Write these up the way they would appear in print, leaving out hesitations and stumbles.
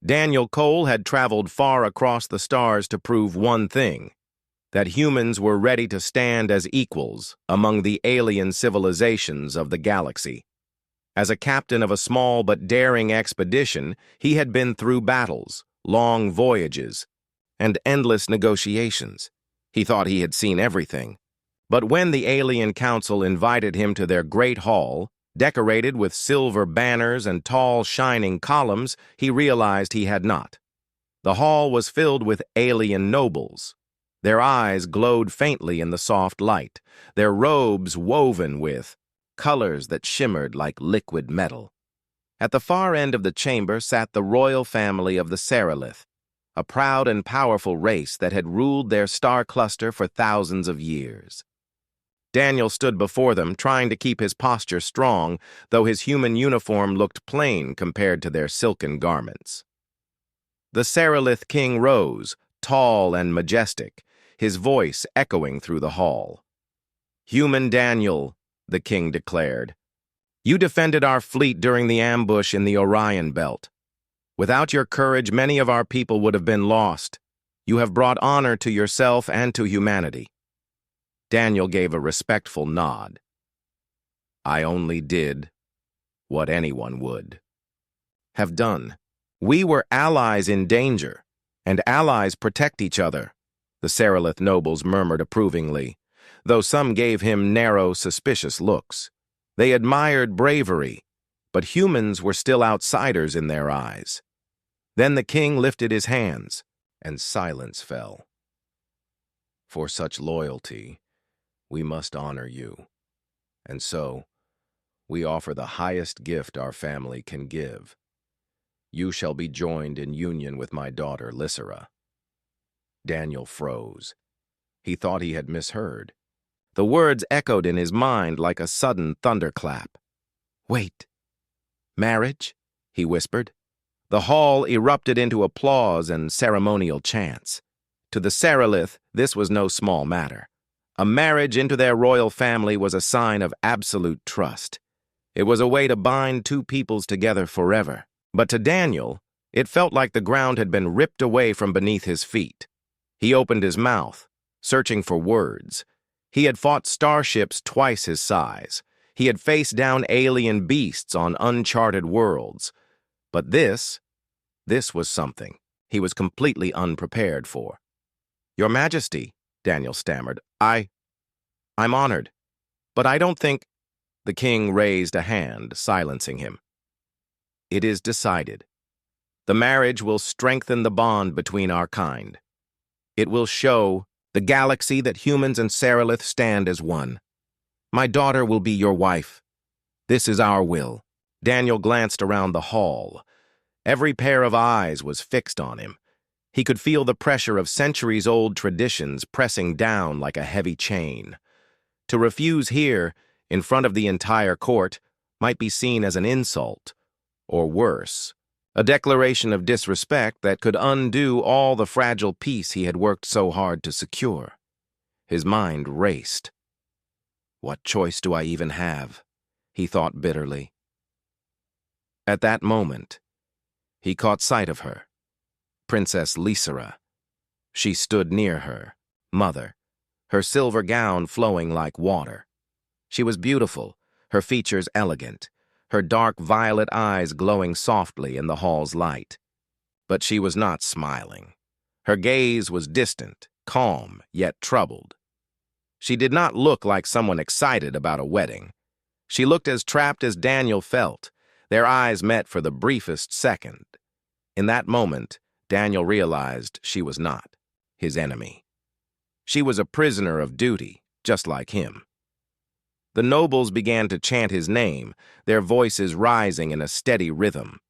Daniel Cole had traveled far across the stars to prove one thing, that humans were ready to stand as equals among the alien civilizations of the galaxy. As a captain of a small but daring expedition, he had been through battles, long voyages, and endless negotiations. He thought he had seen everything. But when the Alien Council invited him to their great hall, decorated with silver banners and tall, shining columns, he realized he had not. The hall was filled with alien nobles. Their eyes glowed faintly in the soft light, their robes woven with colors that shimmered like liquid metal. At the far end of the chamber sat the royal family of the Seralith, a proud and powerful race that had ruled their star cluster for thousands of years. Daniel stood before them, trying to keep his posture strong, though his human uniform looked plain compared to their silken garments. The Seralith king rose, tall and majestic, his voice echoing through the hall. "Human Daniel," the king declared, "you defended our fleet during the ambush in the Orion Belt. Without your courage, many of our people would have been lost. You have brought honor to yourself and to humanity." Daniel gave a respectful nod. "I only did what anyone would have done. We were allies in danger, and allies protect each other," the Seralith nobles murmured approvingly, though some gave him narrow, suspicious looks. They admired bravery, but humans were still outsiders in their eyes. Then the king lifted his hands, and silence fell. "For such loyalty, we must honor you. And so, we offer the highest gift our family can give. You shall be joined in union with my daughter, Lysera." Daniel froze. He thought he had misheard. The words echoed in his mind like a sudden thunderclap. "Wait. Marriage?" he whispered. The hall erupted into applause and ceremonial chants. To the Seralith, this was no small matter. A marriage into their royal family was a sign of absolute trust. It was a way to bind two peoples together forever. But to Daniel, it felt like the ground had been ripped away from beneath his feet. He opened his mouth, searching for words. He had fought starships twice his size. He had faced down alien beasts on uncharted worlds. But this was something he was completely unprepared for. "Your Majesty," Daniel stammered, I'm honored, but I don't think—" The king raised a hand, silencing him. "It is decided. The marriage will strengthen the bond between our kind. It will show the galaxy that humans and Seralith stand as one. My daughter will be your wife. This is our will." Daniel glanced around the hall. Every pair of eyes was fixed on him. He could feel the pressure of centuries-old traditions pressing down like a heavy chain. To refuse here, in front of the entire court, might be seen as an insult, or worse, a declaration of disrespect that could undo all the fragile peace he had worked so hard to secure. His mind raced. "What choice do I even have?" he thought bitterly. At that moment, he caught sight of her, Princess Lysera. She stood near her mother, her silver gown flowing like water. She was beautiful, her features elegant, her dark violet eyes glowing softly in the hall's light. But she was not smiling. Her gaze was distant, calm, yet troubled. She did not look like someone excited about a wedding. She looked as trapped as Daniel felt. Their eyes met for the briefest second. In that moment, Daniel realized she was not his enemy. She was a prisoner of duty, just like him. The nobles began to chant his name, their voices rising in a steady rhythm.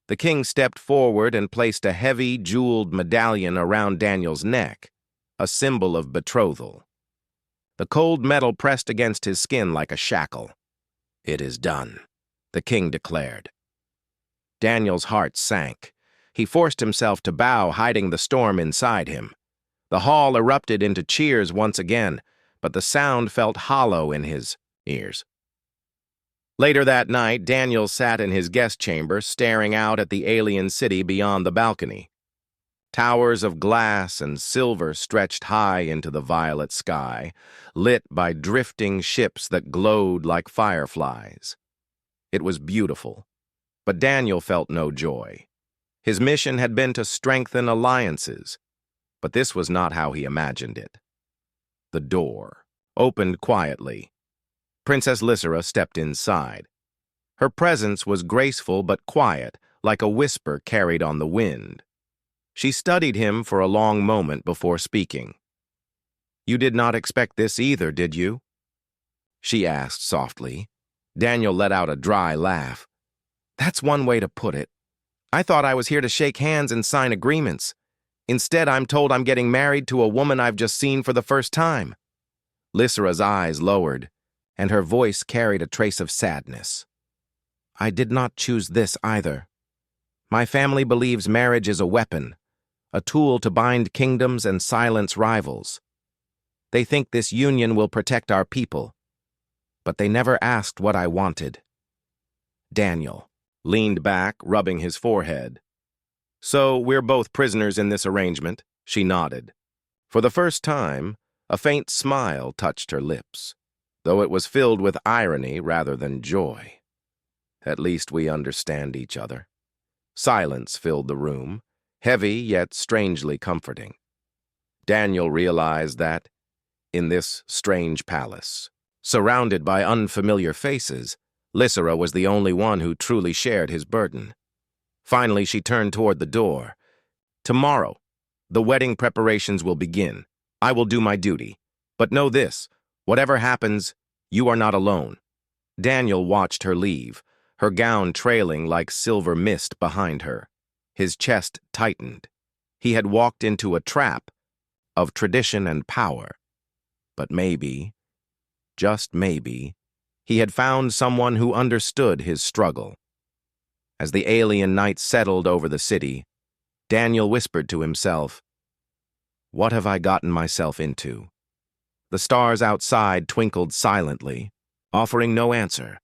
The king stepped forward and placed a heavy, jeweled medallion around Daniel's neck, a symbol of betrothal. The cold metal pressed against his skin like a shackle. "It is done," the king declared. Daniel's heart sank. He forced himself to bow, hiding the storm inside him. The hall erupted into cheers once again, but the sound felt hollow in his ears. Later that night, Daniel sat in his guest chamber staring out at the alien city beyond the balcony. Towers of glass and silver stretched high into the violet sky, lit by drifting ships that glowed like fireflies. It was beautiful, but Daniel felt no joy. His mission had been to strengthen alliances, but this was not how he imagined it. The door opened quietly. Princess Lysera stepped inside. Her presence was graceful but quiet, like a whisper carried on the wind. She studied him for a long moment before speaking. "You did not expect this either, did you?" she asked softly. Daniel let out a dry laugh. "That's one way to put it. I thought I was here to shake hands and sign agreements. Instead, I'm told I'm getting married to a woman I've just seen for the first time." Lysera's eyes lowered, and her voice carried a trace of sadness. "I did not choose this either. My family believes marriage is a weapon, a tool to bind kingdoms and silence rivals. They think this union will protect our people, but they never asked what I wanted." Daniel leaned back, rubbing his forehead. "So we're both prisoners in this arrangement," she nodded. For the first time, a faint smile touched her lips, though it was filled with irony rather than joy. "At least we understand each other." Silence filled the room, heavy yet strangely comforting. Daniel realized that, in this strange palace, surrounded by unfamiliar faces, Lysera was the only one who truly shared his burden. Finally, she turned toward the door. "Tomorrow, the wedding preparations will begin. I will do my duty. But know this, whatever happens, you are not alone." Daniel watched her leave, her gown trailing like silver mist behind her. His chest tightened. He had walked into a trap of tradition and power. But maybe, just maybe, he had found someone who understood his struggle. As the alien night settled over the city, Daniel whispered to himself, "What have I gotten myself into?" The stars outside twinkled silently, offering no answer.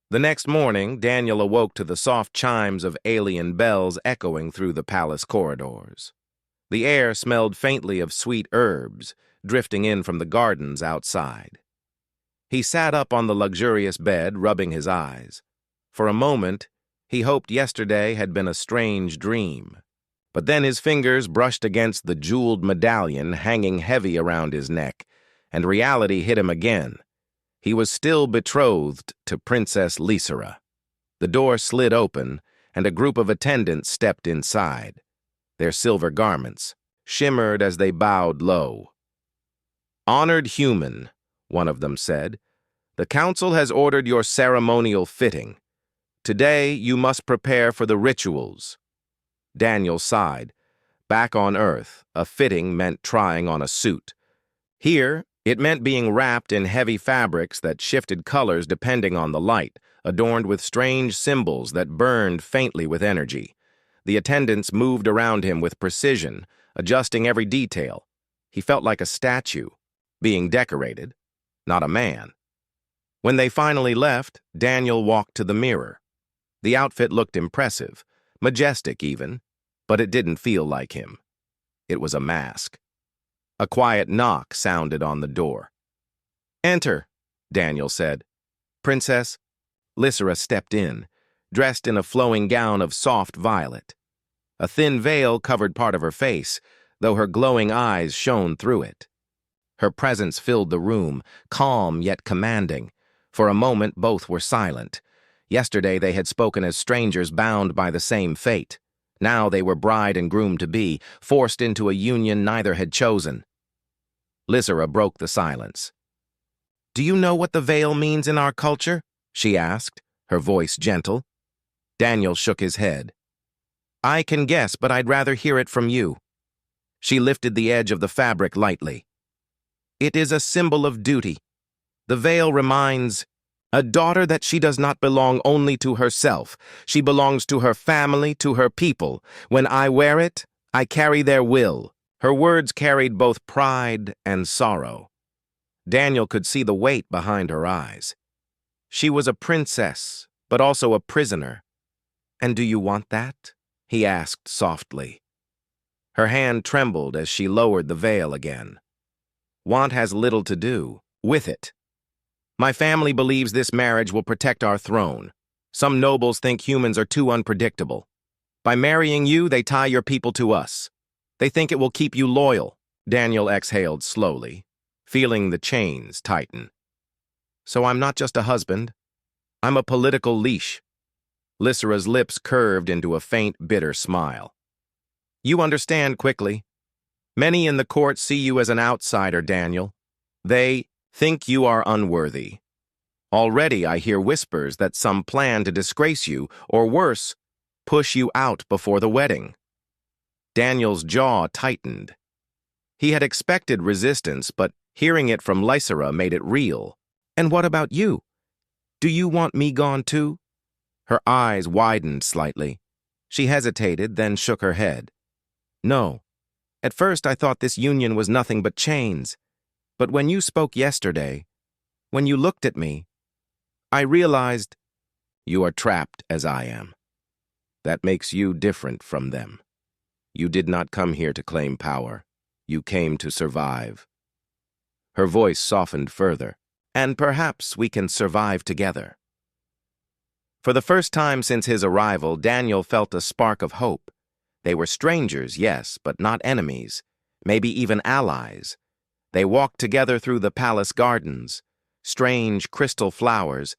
The next morning, Daniel awoke to the soft chimes of alien bells echoing through the palace corridors. The air smelled faintly of sweet herbs, drifting in from the gardens outside. He sat up on the luxurious bed, rubbing his eyes. For a moment, he hoped yesterday had been a strange dream. But then his fingers brushed against the jeweled medallion hanging heavy around his neck, and reality hit him again. He was still betrothed to Princess Lysera. The door slid open, and a group of attendants stepped inside. Their silver garments shimmered as they bowed low. "Honored human," one of them said, "the council has ordered your ceremonial fitting. Today you must prepare for the rituals." Daniel sighed. Back on Earth, a fitting meant trying on a suit. Here, it meant being wrapped in heavy fabrics that shifted colors depending on the light, adorned with strange symbols that burned faintly with energy. The attendants moved around him with precision, adjusting every detail. He felt like a statue, being decorated, not a man. When they finally left, Daniel walked to the mirror. The outfit looked impressive, majestic even, but it didn't feel like him. It was a mask. A quiet knock sounded on the door. "Enter," Daniel said. Princess Lysera stepped in, dressed in a flowing gown of soft violet. A thin veil covered part of her face, though her glowing eyes shone through it. Her presence filled the room, calm yet commanding. For a moment, both were silent. Yesterday they had spoken as strangers bound by the same fate. Now they were bride and groom-to-be, forced into a union neither had chosen. Lysera broke the silence. "Do you know what the veil means in our culture?" she asked, her voice gentle. Daniel shook his head. "I can guess, but I'd rather hear it from you." She lifted the edge of the fabric lightly. "It is a symbol of duty. The veil reminds a daughter that she does not belong only to herself. She belongs to her family, to her people. When I wear it, I carry their will." Her words carried both pride and sorrow. Daniel could see the weight behind her eyes. She was a princess, but also a prisoner. "And do you want that?" he asked softly. Her hand trembled as she lowered the veil again. "Want has little to do with it. My family believes this marriage will protect our throne. Some nobles think humans are too unpredictable. By marrying you, they tie your people to us. They think it will keep you loyal." Daniel exhaled slowly, feeling the chains tighten. "So I'm not just a husband. I'm a political leash." Lysera's lips curved into a faint, bitter smile. "You understand quickly. Many in the court see you as an outsider, Daniel. They think you are unworthy. Already I hear whispers that some plan to disgrace you, or worse, push you out before the wedding." Daniel's jaw tightened. He had expected resistance, but hearing it from Lysera made it real. "And what about you? Do you want me gone too?" Her eyes widened slightly. She hesitated, then shook her head. "No. At first I thought this union was nothing but chains. But when you spoke yesterday, when you looked at me, I realized you are trapped as I am. That makes you different from them. You did not come here to claim power. You came to survive." Her voice softened further. "And perhaps we can survive together." For the first time since his arrival, Daniel felt a spark of hope. They were strangers, yes, but not enemies, maybe even allies. They walked together through the palace gardens. Strange crystal flowers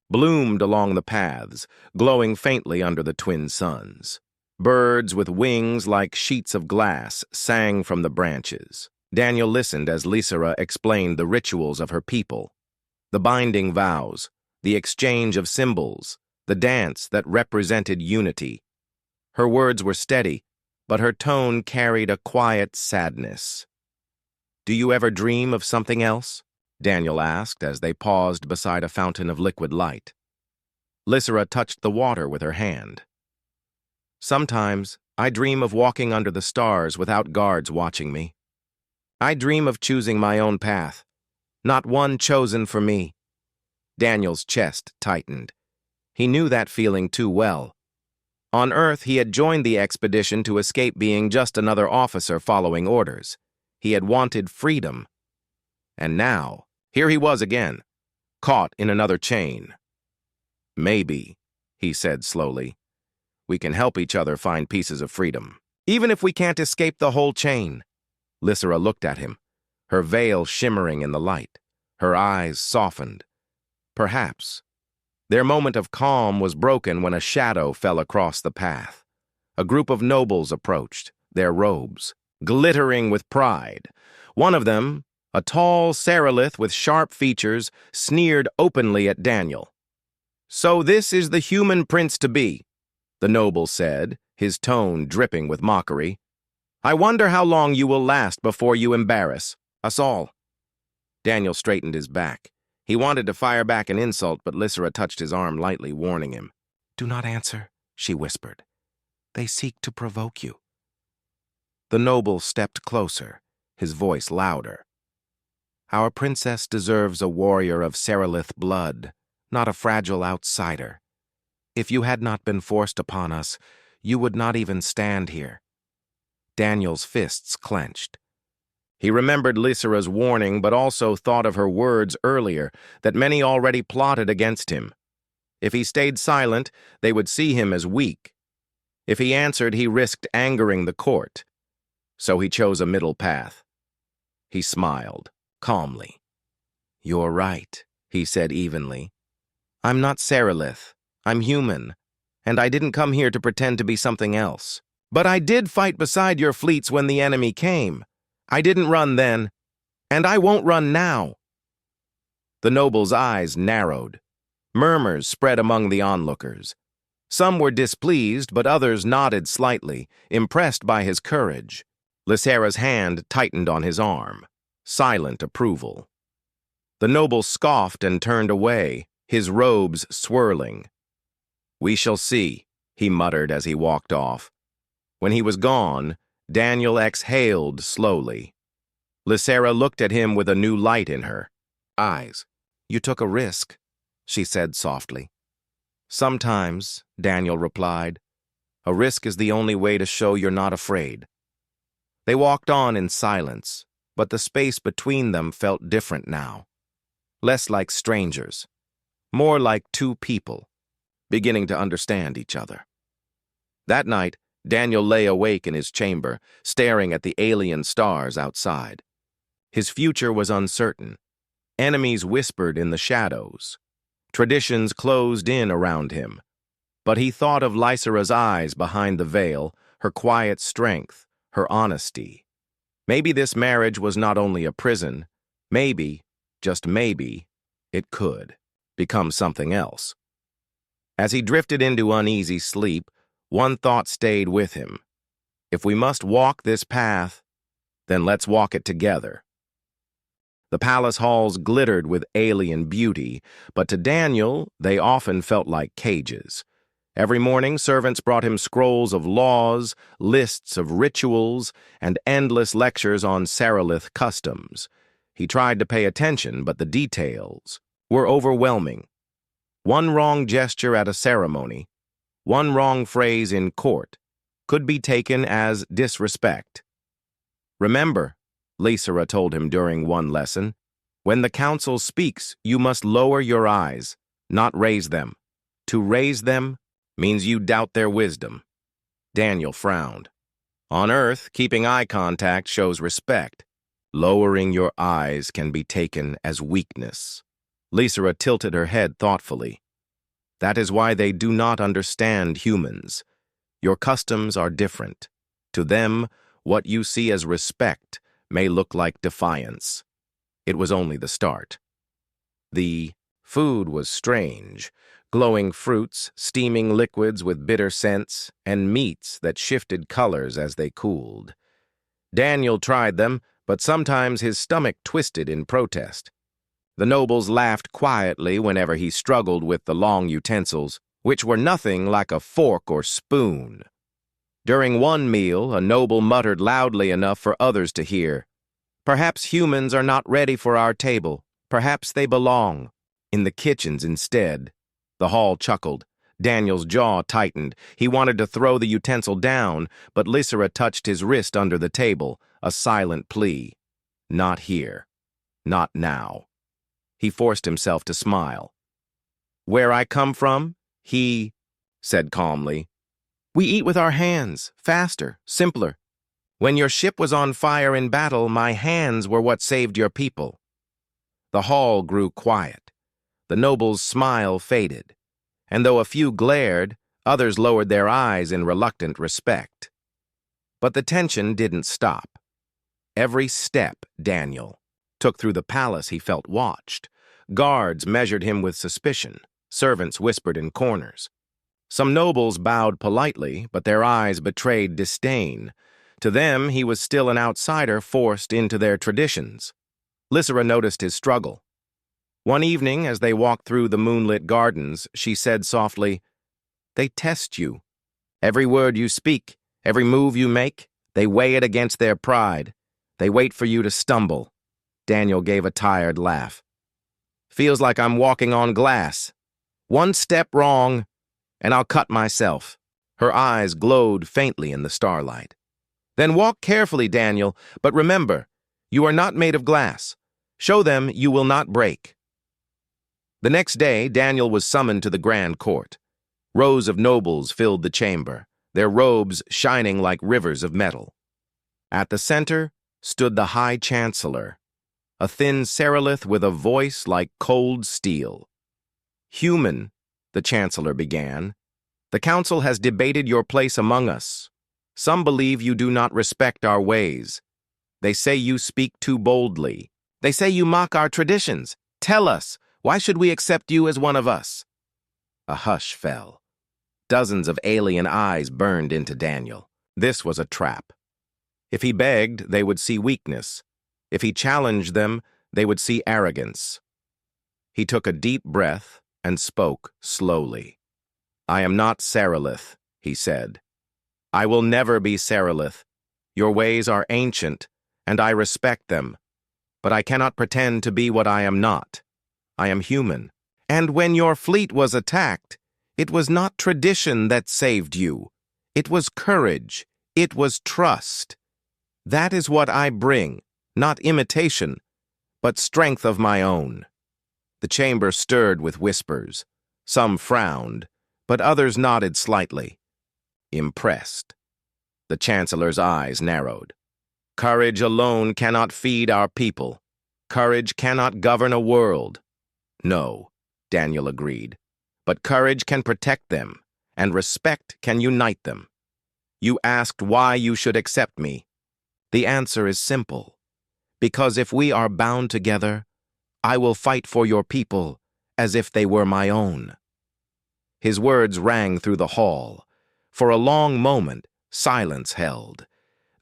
bloomed along the paths, glowing faintly under the twin suns. Birds with wings like sheets of glass sang from the branches. Daniel listened as Lysera explained the rituals of her people, the binding vows, the exchange of symbols, the dance that represented unity. Her words were steady, but her tone carried a quiet sadness. "Do you ever dream of something else?" Daniel asked as they paused beside a fountain of liquid light. Lysera touched the water with her hand. "Sometimes I dream of walking under the stars without guards watching me. I dream of choosing my own path, not one chosen for me." Daniel's chest tightened. He knew that feeling too well. On Earth, he had joined the expedition to escape being just another officer following orders. He had wanted freedom. And now, here he was again, caught in another chain. "Maybe," he said slowly, "we can help each other find pieces of freedom, even if we can't escape the whole chain." Lysera looked at him, her veil shimmering in the light. Her eyes softened. Perhaps. Their moment of calm was broken when a shadow fell across the path. A group of nobles approached, their robes glittering with pride. One of them, a tall Seralith with sharp features, sneered openly at Daniel. "So this is the human prince-to-be," the noble said, his tone dripping with mockery. "I wonder how long you will last before you embarrass us all." Daniel straightened his back. He wanted to fire back an insult, but Lysera touched his arm lightly, warning him. "Do not answer," she whispered. "They seek to provoke you." The noble stepped closer, his voice louder. "Our princess deserves a warrior of Seralith blood, not a fragile outsider. If you had not been forced upon us, you would not even stand here." Daniel's fists clenched. He remembered Lysera's warning, but also thought of her words earlier, that many already plotted against him. If he stayed silent, they would see him as weak. If he answered, he risked angering the court. So he chose a middle path. He smiled, calmly. "You're right," he said evenly. "I'm not Seralith. I'm human, and I didn't come here to pretend to be something else. But I did fight beside your fleets when the enemy came. I didn't run then, and I won't run now." The noble's eyes narrowed. Murmurs spread among the onlookers. Some were displeased, but others nodded slightly, impressed by his courage. Lysera's hand tightened on his arm, silent approval. The noble scoffed and turned away, his robes swirling. "We shall see," he muttered as he walked off. When he was gone, Daniel exhaled slowly. Lysera looked at him with a new light in her eyes. "You took a risk," she said softly. Sometimes, Daniel replied. A risk is the only way to show you're not afraid. They walked on in silence, but the space between them felt different now. Less like strangers, more like two people, beginning to understand each other. That night, Daniel lay awake in his chamber, staring at the alien stars outside. His future was uncertain. Enemies whispered in the shadows. Traditions closed in around him. But he thought of Lysera's eyes behind the veil, her quiet strength, her honesty. Maybe this marriage was not only a prison, maybe, just maybe, it could become something else. As he drifted into uneasy sleep, one thought stayed with him. If we must walk this path, then let's walk it together. The palace halls glittered with alien beauty, but to Daniel, they often felt like cages. Every morning, servants brought him scrolls of laws, lists of rituals, and endless lectures on Seralith customs. He tried to pay attention, but the details were overwhelming. One wrong gesture at a ceremony, one wrong phrase in court, could be taken as disrespect. Remember, Lysera told him during one lesson, when the council speaks, you must lower your eyes, not raise them. To raise them means you doubt their wisdom. Daniel frowned. On Earth, keeping eye contact shows respect. Lowering your eyes can be taken as weakness. Lysera tilted her head thoughtfully. That is why they do not understand humans. Your customs are different. To them, what you see as respect may look like defiance. It was only the start. The food was strange. Glowing fruits, steaming liquids with bitter scents, and meats that shifted colors as they cooled. Daniel tried them, but sometimes his stomach twisted in protest. The nobles laughed quietly whenever he struggled with the long utensils, which were nothing like a fork or spoon. During one meal, a noble muttered loudly enough for others to hear, "Perhaps humans are not ready for our table. Perhaps they belong in the kitchens instead." The hall chuckled. Daniel's jaw tightened. He wanted to throw the utensil down, but Lysera touched his wrist under the table, a silent plea. Not here. Not now. He forced himself to smile. Where I come from, he said calmly, we eat with our hands, faster, simpler. When your ship was on fire in battle, my hands were what saved your people. The hall grew quiet. The noble's smile faded, and though a few glared, others lowered their eyes in reluctant respect. But the tension didn't stop. Every step Daniel took through the palace, he felt watched. Guards measured him with suspicion. Servants whispered in corners. Some nobles bowed politely, but their eyes betrayed disdain. To them, he was still an outsider forced into their traditions. Lysera noticed his struggle. One evening, as they walked through the moonlit gardens, she said softly, they test you. Every word you speak, every move you make, they weigh it against their pride. They wait for you to stumble. Daniel gave a tired laugh. Feels like I'm walking on glass. One step wrong, and I'll cut myself. Her eyes glowed faintly in the starlight. Then walk carefully, Daniel, but remember, you are not made of glass. Show them you will not break. The next day, Daniel was summoned to the grand court. Rows of nobles filled the chamber, their robes shining like rivers of metal. At the center stood the High Chancellor, a thin Seralith with a voice like cold steel. Human, the Chancellor began, the Council has debated your place among us. Some believe you do not respect our ways. They say you speak too boldly. They say you mock our traditions. Tell us, why should we accept you as one of us? A hush fell. Dozens of alien eyes burned into Daniel. This was a trap. If he begged, they would see weakness. If he challenged them, they would see arrogance. He took a deep breath and spoke slowly. I am not Seralith, he said. I will never be Seralith. Your ways are ancient, and I respect them. But I cannot pretend to be what I am not. I am human, And when your fleet was attacked, it was not tradition that saved you. It was courage. It was trust. That is what I bring, not imitation, but strength of my own." The chamber stirred with whispers. Some frowned, but others nodded slightly, impressed. The Chancellor's eyes narrowed. "Courage alone cannot feed our people. Courage cannot govern a world." "No," Daniel agreed, "but courage can protect them, and respect can unite them. You asked why you should accept me. The answer is simple. Because if we are bound together, I will fight for your people as if they were my own." His words rang through the hall. For a long moment, silence held.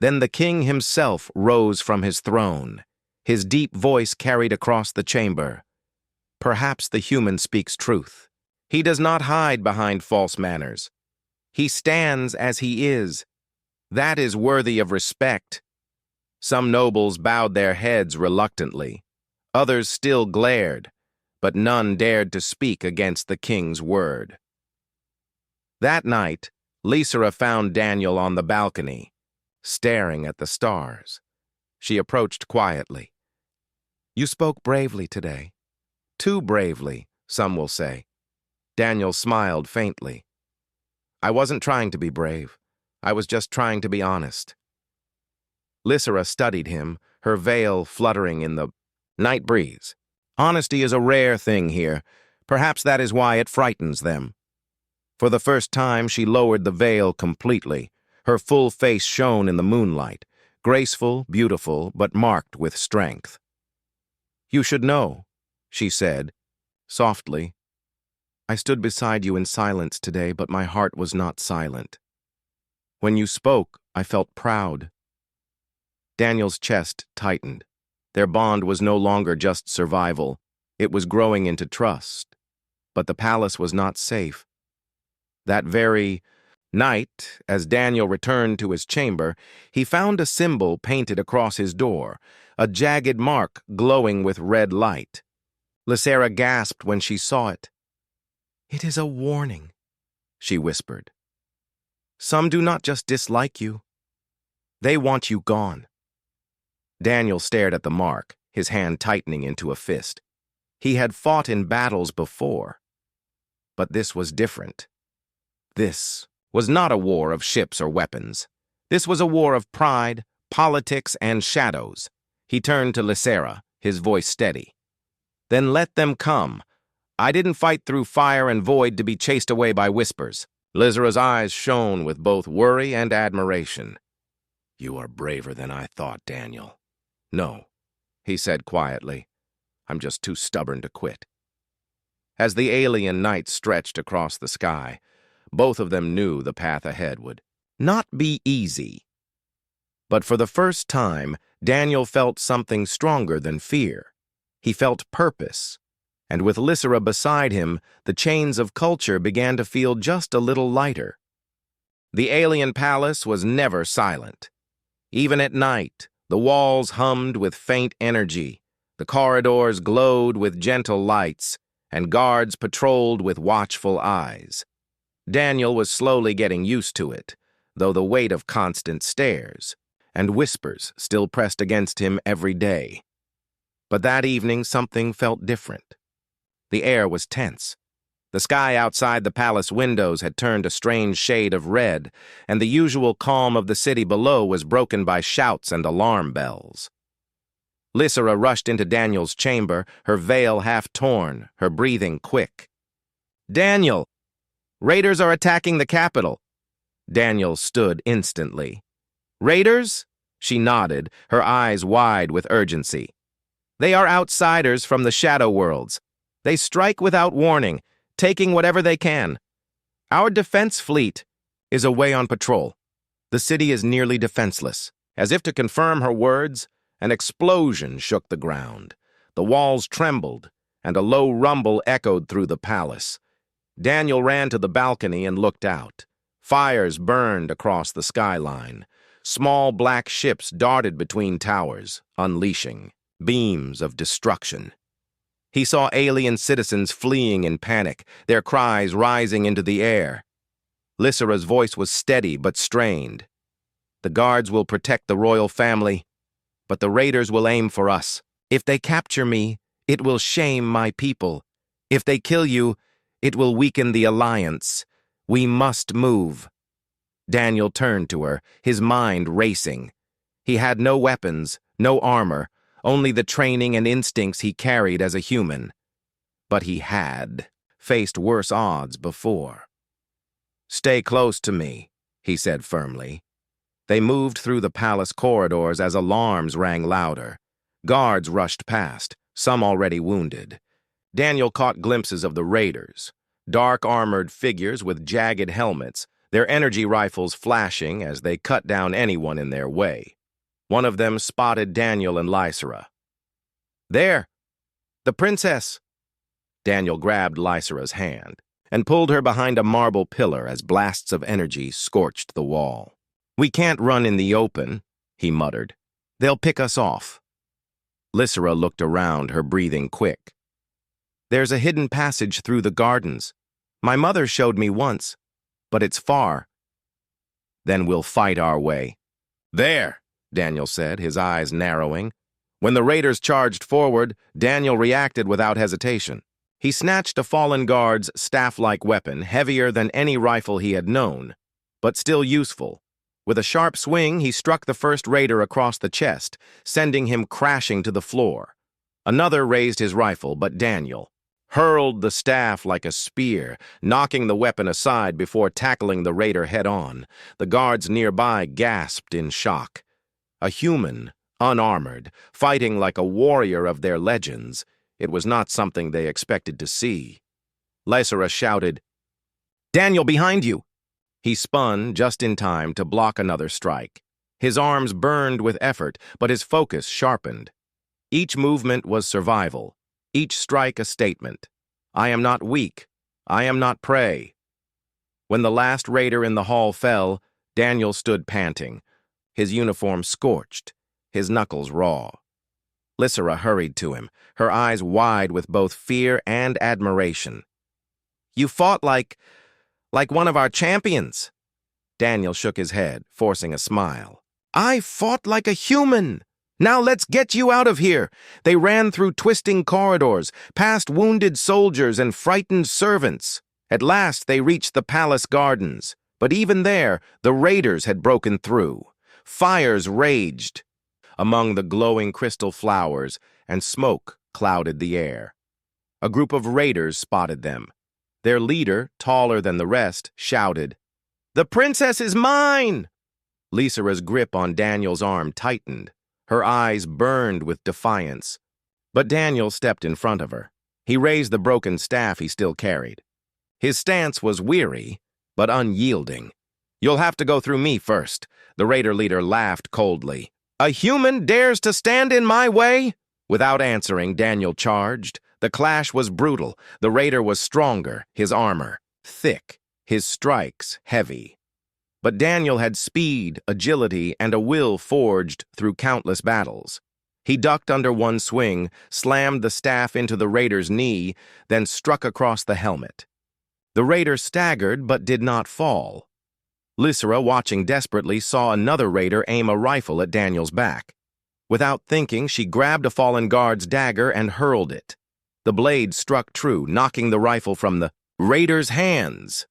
Then the king himself rose from his throne. His deep voice carried across the chamber. "Perhaps the human speaks truth. He does not hide behind false manners. He stands as he is. That is worthy of respect." Some nobles bowed their heads reluctantly. Others still glared, but none dared to speak against the king's word. That night, Lysera found Daniel on the balcony, staring at the stars. She approached quietly. "You spoke bravely today. Too bravely, some will say." Daniel smiled faintly. "I wasn't trying to be brave. I was just trying to be honest." Lysera studied him, her veil fluttering in the night breeze. "Honesty is a rare thing here. Perhaps that is why it frightens them." For the first time, she lowered the veil completely. Her full face shone in the moonlight, graceful, beautiful, but marked with strength. "You should know," she said, softly. "I stood beside you in silence today, but my heart was not silent. When you spoke, I felt proud." Daniel's chest tightened. Their bond was no longer just survival. It was growing into trust. But the palace was not safe. That very night, as Daniel returned to his chamber, he found a symbol painted across his door, a jagged mark glowing with red light. Lysera gasped when she saw it. "It is a warning," she whispered. "Some do not just dislike you. They want you gone." Daniel stared at the mark, his hand tightening into a fist. He had fought in battles before. But this was different. This was not a war of ships or weapons. This was a war of pride, politics, and shadows. He turned to Lysera, his voice steady. "Then let them come. I didn't fight through fire and void to be chased away by whispers." Lysera's eyes shone with both worry and admiration. "You are braver than I thought, Daniel." "No," he said quietly. "I'm just too stubborn to quit." As the alien night stretched across the sky, both of them knew the path ahead would not be easy. But for the first time, Daniel felt something stronger than fear. He felt purpose. And with Lysera beside him, the chains of culture began to feel just a little lighter. The alien palace was never silent. Even at night, the walls hummed with faint energy, the corridors glowed with gentle lights, and guards patrolled with watchful eyes. Daniel was slowly getting used to it, though the weight of constant stares and whispers still pressed against him every day. But that evening something felt different. The air was tense. The sky outside the palace windows had turned a strange shade of red, and the usual calm of the city below was broken by shouts and alarm bells. Lysera rushed into Daniel's chamber, her veil half torn, her breathing quick. "Daniel! Raiders are attacking the capital." Daniel stood instantly. "Raiders?" She nodded, her eyes wide with urgency. "They are outsiders from the shadow worlds. They strike without warning, taking whatever they can. Our defense fleet is away on patrol. The city is nearly defenseless." As if to confirm her words, an explosion shook the ground. The walls trembled, and a low rumble echoed through the palace. Daniel ran to the balcony and looked out. Fires burned across the skyline. Small black ships darted between towers, unleashing beams of destruction. He saw alien citizens fleeing in panic, their cries rising into the air. Lysira's voice was steady but strained. The guards will protect the royal family, but the raiders will aim for us. If they capture me, it will shame my people. If they kill you, it will weaken the alliance. We must move. Daniel turned to her, his mind racing. He had no weapons, no armor, only the training and instincts he carried as a human. But he had faced worse odds before. "Stay close to me," he said firmly. They moved through the palace corridors as alarms rang louder. Guards rushed past, some already wounded. Daniel caught glimpses of the raiders, dark armored figures with jagged helmets, their energy rifles flashing as they cut down anyone in their way. One of them spotted Daniel and Lysira. "There! The princess!" Daniel grabbed Lysira's hand and pulled her behind a marble pillar as blasts of energy scorched the wall. "We can't run in the open," he muttered. "They'll pick us off." Lysira looked around, her breathing quick. "There's a hidden passage through the gardens. My mother showed me once, but it's far." "Then we'll fight our way." "There!" Daniel said, his eyes narrowing. When the raiders charged forward, Daniel reacted without hesitation. He snatched a fallen guard's staff-like weapon, heavier than any rifle he had known, but still useful. With a sharp swing, he struck the first raider across the chest, sending him crashing to the floor. Another raised his rifle, but Daniel hurled the staff like a spear, knocking the weapon aside before tackling the raider head-on. The guards nearby gasped in shock. A human, unarmored, fighting like a warrior of their legends. It was not something they expected to see. Lysira shouted, "Daniel, behind you!" He spun just in time to block another strike. His arms burned with effort, but his focus sharpened. Each movement was survival, each strike a statement. I am not weak. I am not prey. When the last raider in the hall fell, Daniel stood panting, his uniform scorched, his knuckles raw. Lysira hurried to him, her eyes wide with both fear and admiration. "You fought like one of our champions." Daniel shook his head, forcing a smile. "I fought like a human. Now let's get you out of here." They ran through twisting corridors, past wounded soldiers and frightened servants. At last they reached the palace gardens, but even there, the raiders had broken through. Fires raged among the glowing crystal flowers, and smoke clouded the air. A group of raiders spotted them. Their leader, taller than the rest, shouted, "The princess is mine!" Lysira's grip on Daniel's arm tightened. Her eyes burned with defiance. But Daniel stepped in front of her. He raised the broken staff he still carried. His stance was weary, but unyielding. "You'll have to go through me first." The raider leader laughed coldly. "A human dares to stand in my way?" Without answering, Daniel charged. The clash was brutal. The raider was stronger, his armor thick, his strikes heavy. But Daniel had speed, agility, and a will forged through countless battles. He ducked under one swing, slammed the staff into the raider's knee, then struck across the helmet. The raider staggered but did not fall. Lysira, watching desperately, saw another raider aim a rifle at Daniel's back. Without thinking, she grabbed a fallen guard's dagger and hurled it. The blade struck true, knocking the rifle from the raider's hands.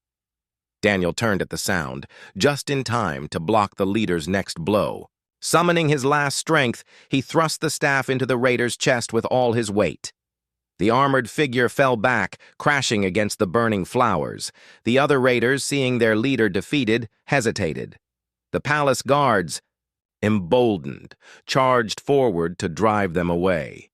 Daniel turned at the sound, just in time to block the leader's next blow. Summoning his last strength, he thrust the staff into the raider's chest with all his weight. The armored figure fell back, crashing against the burning flowers. The other raiders, seeing their leader defeated, hesitated. The palace guards, emboldened, charged forward to drive them away.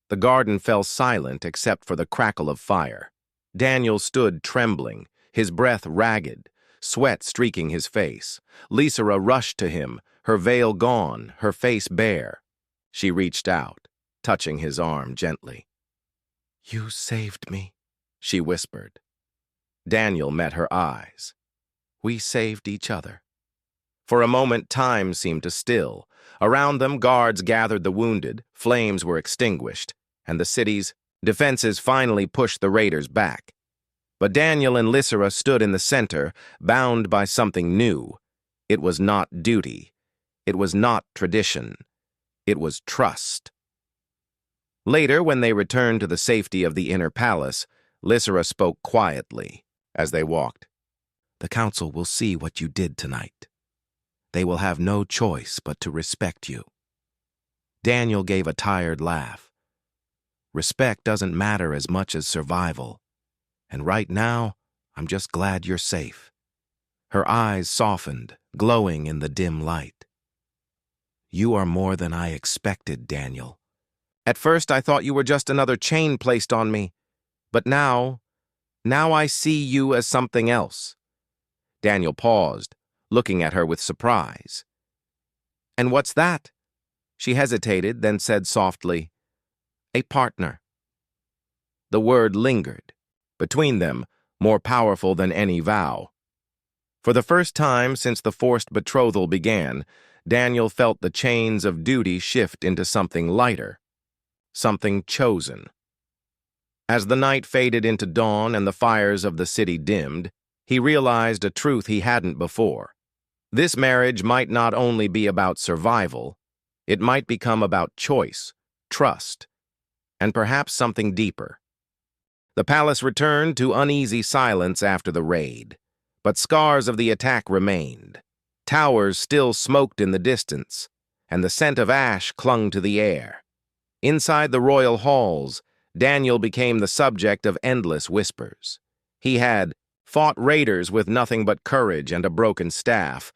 The garden fell silent except for the crackle of fire. Daniel stood trembling, his breath ragged, sweat streaking his face. Lysira rushed to him, her veil gone, her face bare. She reached out, touching his arm gently. "You saved me," she whispered. Daniel met her eyes. "We saved each other." For a moment, time seemed to still. Around them, guards gathered the wounded, flames were extinguished, and the city's defenses finally pushed the raiders back. But Daniel and Lysera stood in the center, bound by something new. It was not duty. It was not tradition. It was trust. Later, when they returned to the safety of the inner palace, Lysera spoke quietly as they walked. "The council will see what you did tonight. They will have no choice but to respect you." Daniel gave a tired laugh. "Respect doesn't matter as much as survival. And right now, I'm just glad you're safe." Her eyes softened, glowing in the dim light. "You are more than I expected, Daniel. At first, I thought you were just another chain placed on me. But now I see you as something else." Daniel paused, looking at her with surprise. "And what's that?" She hesitated, then said softly, "A partner." The word lingered, between them, more powerful than any vow. For the first time since the forced betrothal began, Daniel felt the chains of duty shift into something lighter, something chosen. As the night faded into dawn and the fires of the city dimmed, he realized a truth he hadn't before. This marriage might not only be about survival, it might become about choice, trust, and perhaps something deeper. The palace returned to uneasy silence after the raid, but scars of the attack remained. Towers still smoked in the distance, and the scent of ash clung to the air. Inside the royal halls, Daniel became the subject of endless whispers. He had fought raiders with nothing but courage and a broken staff.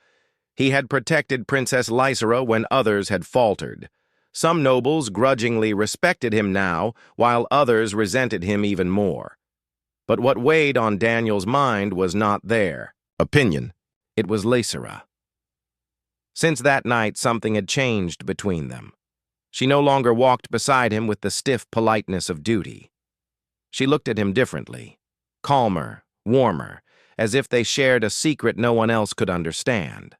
He had protected Princess Lysera when others had faltered. Some nobles grudgingly respected him now, while others resented him even more. But what weighed on Daniel's mind was not their opinion. It was Lysera. Since that night, something had changed between them. She no longer walked beside him with the stiff politeness of duty. She looked at him differently, calmer, warmer, as if they shared a secret no one else could understand.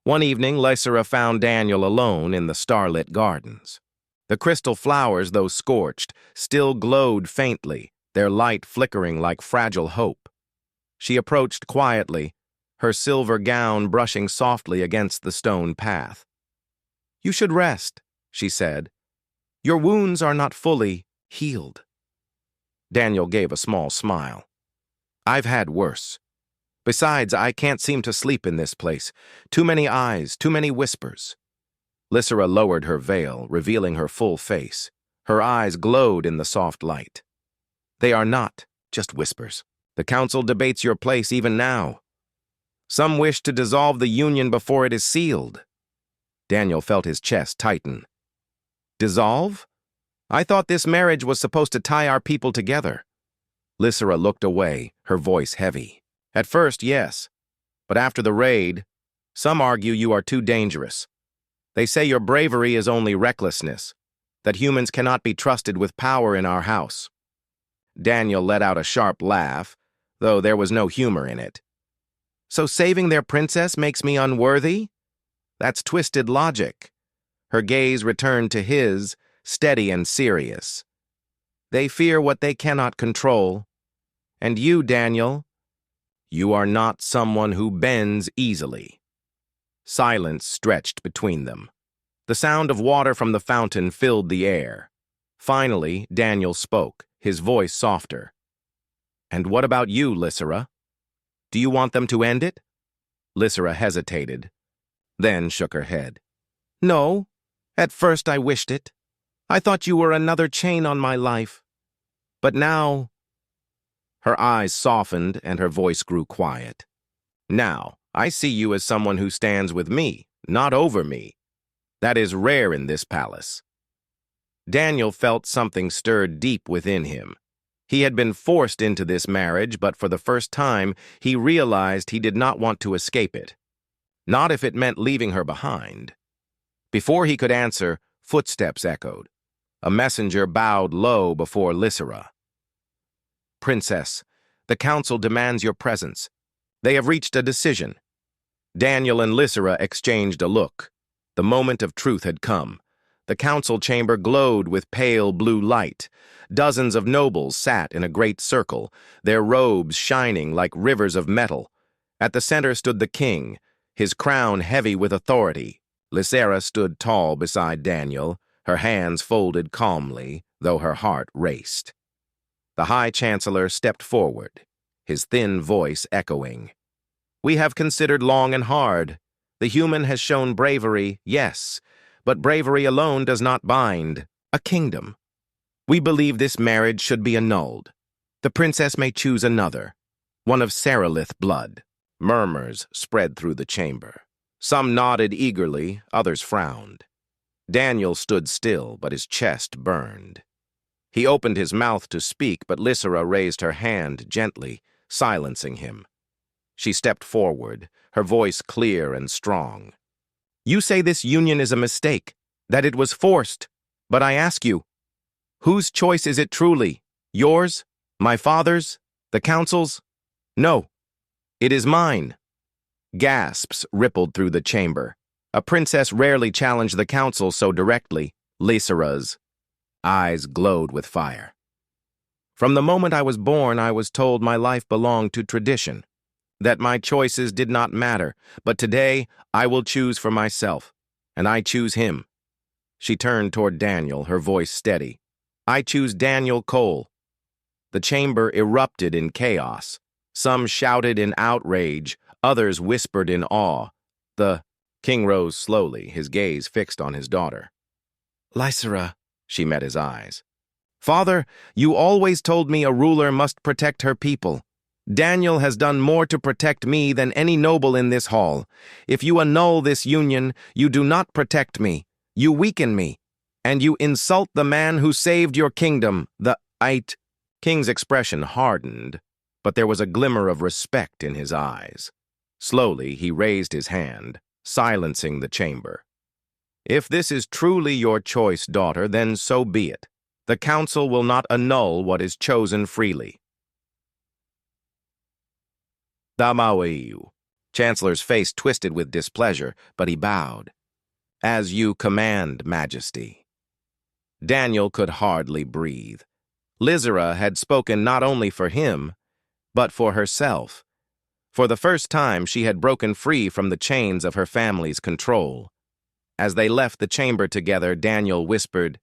One evening, Lysera found Daniel alone in the starlit gardens. The crystal flowers, though scorched, still glowed faintly, their light flickering like fragile hope. She approached quietly, her silver gown brushing softly against the stone path. "You should rest," she said. "Your wounds are not fully healed." Daniel gave a small smile. "I've had worse. Besides, I can't seem to sleep in this place. Too many eyes, too many whispers." Lysera lowered her veil, revealing her full face. Her eyes glowed in the soft light. "They are not just whispers. The council debates your place even now. Some wish to dissolve the union before it is sealed." Daniel felt his chest tighten. "Dissolve? I thought this marriage was supposed to tie our people together." Lysera looked away, her voice heavy. "At first, yes. But after the raid, some argue you are too dangerous. They say your bravery is only recklessness, that humans cannot be trusted with power in our house." Daniel let out a sharp laugh, though there was no humor in it. "So saving their princess makes me unworthy? That's twisted logic." Her gaze returned to his, steady and serious. "They fear what they cannot control. And you, Daniel, you are not someone who bends easily." Silence stretched between them. The sound of water from the fountain filled the air. Finally, Daniel spoke, his voice softer. "And what about you, Lysera? Do you want them to end it?" Lysera hesitated, then shook her head. "No. At first I wished it. I thought you were another chain on my life. But now—" Her eyes softened and her voice grew quiet. "Now, I see you as someone who stands with me, not over me. That is rare in this palace." Daniel felt something stirred deep within him. He had been forced into this marriage, but for the first time, he realized he did not want to escape it. Not if it meant leaving her behind. Before he could answer, footsteps echoed. A messenger bowed low before Lysera. "Princess, the council demands your presence. They have reached a decision." Daniel and Lysera exchanged a look. The moment of truth had come. The council chamber glowed with pale blue light. Dozens of nobles sat in a great circle, their robes shining like rivers of metal. At the center stood the king, his crown heavy with authority. Lysera stood tall beside Daniel, her hands folded calmly, though her heart raced. The High Chancellor stepped forward, his thin voice echoing. "We have considered long and hard. The human has shown bravery, yes, but bravery alone does not bind a kingdom. We believe this marriage should be annulled. The princess may choose another, one of Seralith blood." Murmurs spread through the chamber. Some nodded eagerly, others frowned. Daniel stood still, but his chest burned. He opened his mouth to speak, but Lysera raised her hand gently, silencing him. She stepped forward, her voice clear and strong. "You say this union is a mistake, that it was forced, but I ask you, whose choice is it truly? Yours? My father's? The council's? No, it is mine." Gasps rippled through the chamber. A princess rarely challenged the council so directly. Lysera's eyes glowed with fire. "From the moment I was born, I was told my life belonged to tradition, that my choices did not matter, but today I will choose for myself, and I choose him." She turned toward Daniel, her voice steady. "I choose Daniel Cole." The chamber erupted in chaos. Some shouted in outrage, others whispered in awe. The king rose slowly, his gaze fixed on his daughter. "Lysera," she met his eyes. "Father, you always told me a ruler must protect her people. Daniel has done more to protect me than any noble in this hall. If you annul this union, you do not protect me. You weaken me, and you insult the man who saved your kingdom, the Ait." King's expression hardened, but there was a glimmer of respect in his eyes. Slowly, he raised his hand, silencing the chamber. "If this is truly your choice, daughter, then so be it. The council will not annul what is chosen freely." "Damaweu." Chancellor's face twisted with displeasure, but he bowed. "As you command, Majesty." Daniel could hardly breathe. Lysera had spoken not only for him, but for herself. For the first time, she had broken free from the chains of her family's control. As they left the chamber together, Daniel whispered,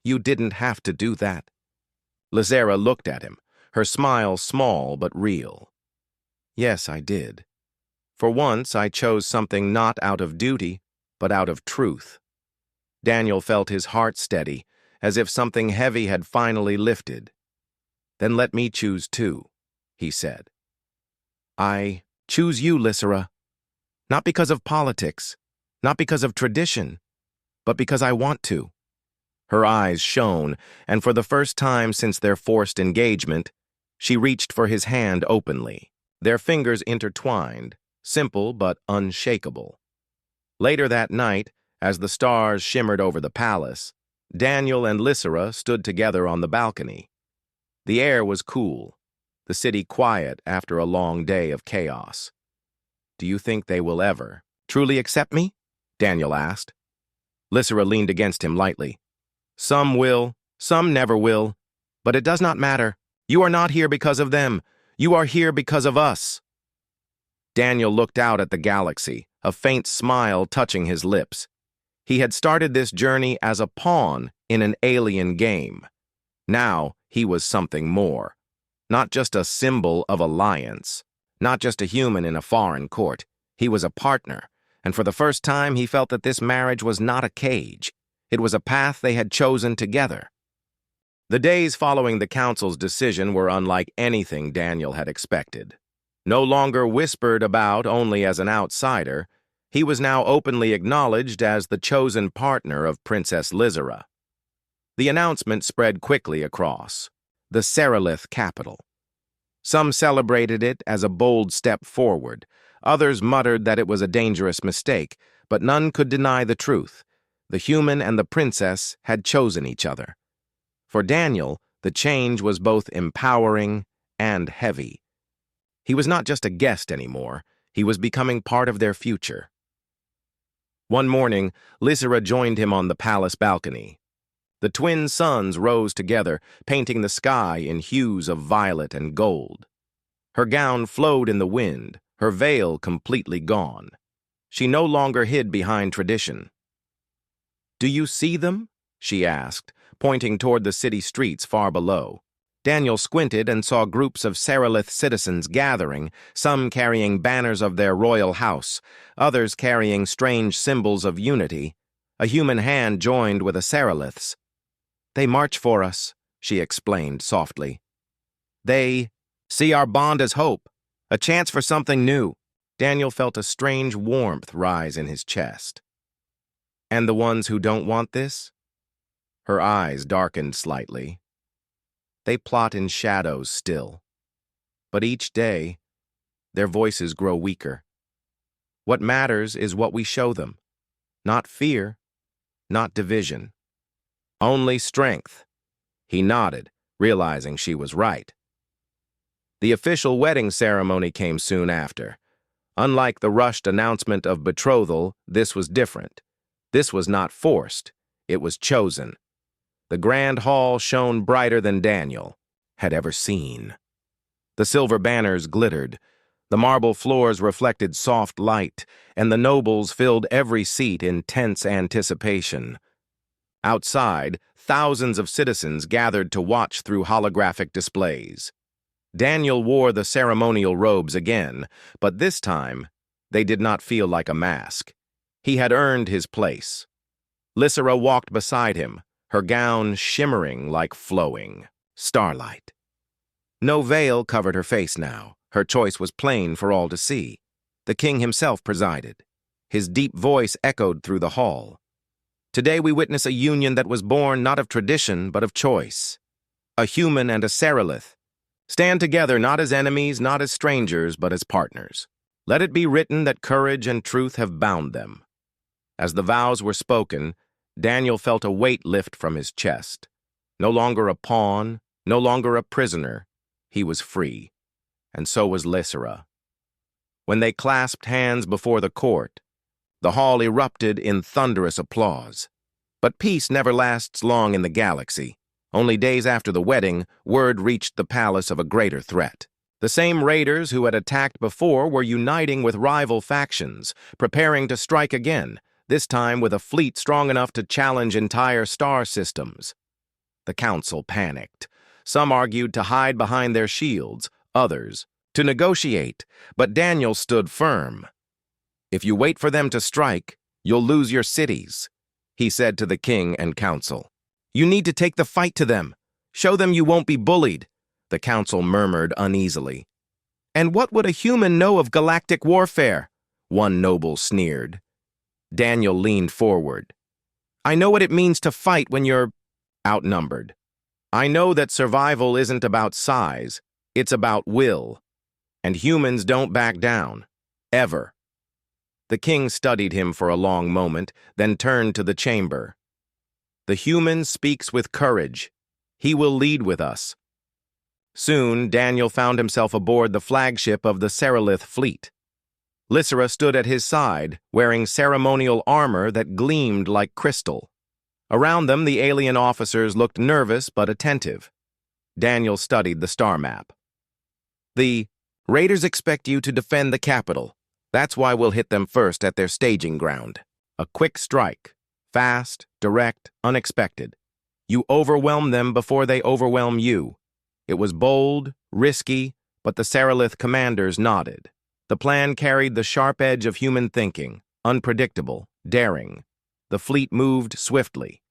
"You didn't have to do that." Lysera looked at him, her smile small but real. "Yes, I did. For once, I chose something not out of duty, but out of truth." Daniel felt his heart steady, as if something heavy had finally lifted. "Then let me choose too," he said. "I choose you, Lysera. Not because of politics, not because of tradition, but because I want to." Her eyes shone, and for the first time since their forced engagement, she reached for his hand openly. Their fingers intertwined, simple but unshakable. Later that night, as the stars shimmered over the palace, Daniel and Lysera stood together on the balcony. The air was cool, the city quiet after a long day of chaos. "Do you think they will ever truly accept me?" Daniel asked. Lysera leaned against him lightly. "Some will, some never will, but it does not matter. You are not here because of them. You are here because of us." Daniel looked out at the galaxy, a faint smile touching his lips. He had started this journey as a pawn in an alien game. Now he was something more. Not just a symbol of alliance, not just a human in a foreign court. He was a partner, and for the first time he felt that this marriage was not a cage. It was a path they had chosen together. The days following the council's decision were unlike anything Daniel had expected. No longer whispered about only as an outsider, he was now openly acknowledged as the chosen partner of Princess Lysera. The announcement spread quickly across the Seralith capital. Some celebrated it as a bold step forward. Others muttered that it was a dangerous mistake, but none could deny the truth. The human and the princess had chosen each other. For Daniel, the change was both empowering and heavy. He was not just a guest anymore, he was becoming part of their future. One morning, Lysera joined him on the palace balcony. The twin suns rose together, painting the sky in hues of violet and gold. Her gown flowed in the wind, her veil completely gone. She no longer hid behind tradition. "Do you see them?" she asked, pointing toward the city streets far below. Daniel squinted and saw groups of Seralith citizens gathering, some carrying banners of their royal house, others carrying strange symbols of unity. A human hand joined with a Seralith's. "They march for us," she explained softly. "They see our bond as hope, a chance for something new." Daniel felt a strange warmth rise in his chest. "And the ones who don't want this?" Her eyes darkened slightly. "They plot in shadows still. But each day, their voices grow weaker. What matters is what we show them. Not fear, not division. Only strength." He nodded, realizing she was right. The official wedding ceremony came soon after. Unlike the rushed announcement of betrothal, this was different. This was not forced, it was chosen. The grand hall shone brighter than Daniel had ever seen. The silver banners glittered, the marble floors reflected soft light, and the nobles filled every seat in tense anticipation. Outside, thousands of citizens gathered to watch through holographic displays. Daniel wore the ceremonial robes again, but this time, they did not feel like a mask. He had earned his place. Lysera walked beside him, her gown shimmering like flowing starlight. No veil covered her face now. Her choice was plain for all to see. The king himself presided. His deep voice echoed through the hall. "Today we witness a union that was born not of tradition, but of choice. A human and a Seralith stand together not as enemies, not as strangers, but as partners. Let it be written that courage and truth have bound them." As the vows were spoken, Daniel felt a weight lift from his chest. No longer a pawn, no longer a prisoner, he was free. And so was Lysera. When they clasped hands before the court, the hall erupted in thunderous applause. But peace never lasts long in the galaxy. Only days after the wedding, word reached the palace of a greater threat. The same raiders who had attacked before were uniting with rival factions, preparing to strike again, this time with a fleet strong enough to challenge entire star systems. The council panicked. Some argued to hide behind their shields, others to negotiate, but Daniel stood firm. "If you wait for them to strike, you'll lose your cities," he said to the king and council. "You need to take the fight to them. Show them you won't be bullied," the council murmured uneasily. "And what would a human know of galactic warfare?" one noble sneered. Daniel leaned forward. "I know what it means to fight when you're outnumbered. I know that survival isn't about size, it's about will. And humans don't back down. Ever." The king studied him for a long moment, then turned to the chamber. "The human speaks with courage. He will lead with us." Soon, Daniel found himself aboard the flagship of the Seralith fleet. Lysera stood at his side, wearing ceremonial armor that gleamed like crystal. Around them, the alien officers looked nervous but attentive. Daniel studied the star map. "The raiders expect you to defend the capital. That's why we'll hit them first at their staging ground. A quick strike. Fast, direct, unexpected. You overwhelm them before they overwhelm you." It was bold, risky, but the Seralith commanders nodded. The plan carried the sharp edge of human thinking, unpredictable, daring. The fleet moved swiftly.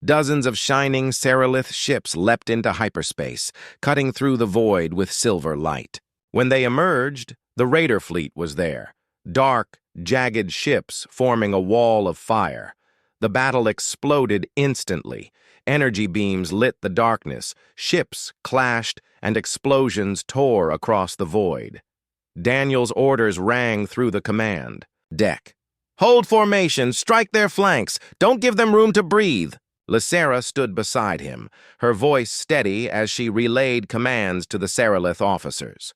Dozens of shining Seralith ships leapt into hyperspace, cutting through the void with silver light. When they emerged, the raider fleet was there, dark, jagged ships forming a wall of fire. The battle exploded instantly. Energy beams lit the darkness, ships clashed, and explosions tore across the void. Daniel's orders rang through the command deck. "Hold formation, strike their flanks, don't give them room to breathe." Lysera stood beside him, her voice steady as she relayed commands to the Seralith officers.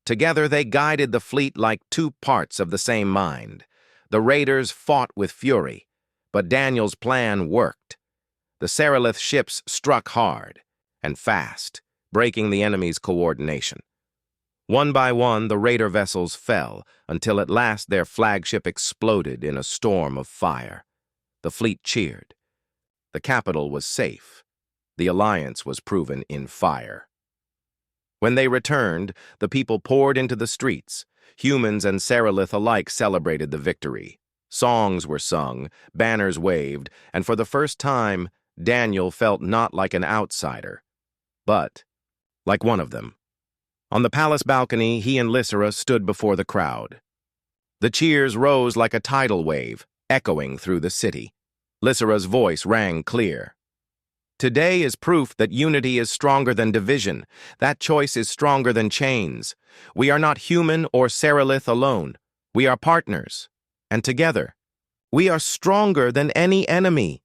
Together they guided the fleet like two parts of the same mind. The raiders fought with fury, but Daniel's plan worked. The Seraph ships struck hard and fast, breaking the enemy's coordination. One by one, the raider vessels fell, until at last their flagship exploded in a storm of fire. The fleet cheered. The capital was safe. The alliance was proven in fire. When they returned, the people poured into the streets. Humans and Seraph alike celebrated the victory. Songs were sung, banners waved, and for the first time, Daniel felt not like an outsider, but like one of them. On the palace balcony, he and Lysera stood before the crowd. The cheers rose like a tidal wave, echoing through the city. Lysera's voice rang clear. Today is proof that unity is stronger than division. That choice is stronger than chains. We are not human or Seraph alone. We are partners. And together, we are stronger than any enemy.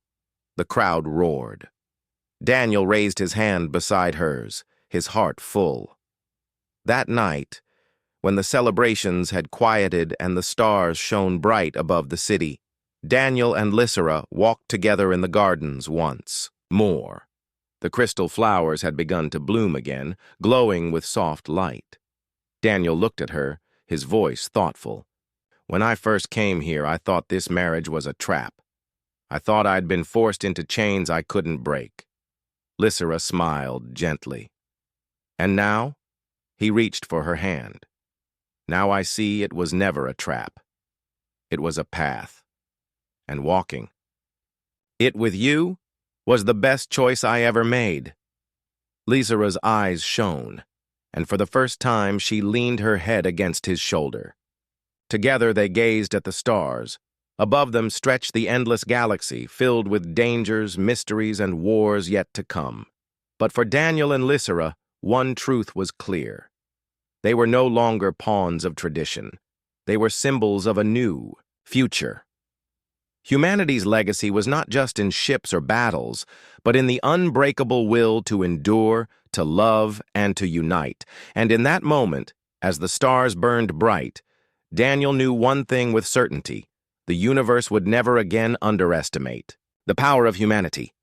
The crowd roared. Daniel raised his hand beside hers, his heart full. That night, when the celebrations had quieted and the stars shone bright above the city, Daniel and Lysera walked together in the gardens once more. The crystal flowers had begun to bloom again, glowing with soft light. Daniel looked at her, his voice thoughtful. When I first came here, I thought this marriage was a trap. I thought I'd been forced into chains I couldn't break. Lysera smiled gently. And now? He reached for her hand. Now I see it was never a trap. It was a path. And walking. It with you was the best choice I ever made. Lysera's eyes shone, and for the first time she leaned her head against his shoulder. Together they gazed at the stars. Above them stretched the endless galaxy, filled with dangers, mysteries, and wars yet to come. But for Daniel and Lysera, one truth was clear. They were no longer pawns of tradition. They were symbols of a new future. Humanity's legacy was not just in ships or battles, but in the unbreakable will to endure, to love, and to unite. And in that moment, as the stars burned bright, Daniel knew one thing with certainty: the universe would never again underestimate the power of humanity.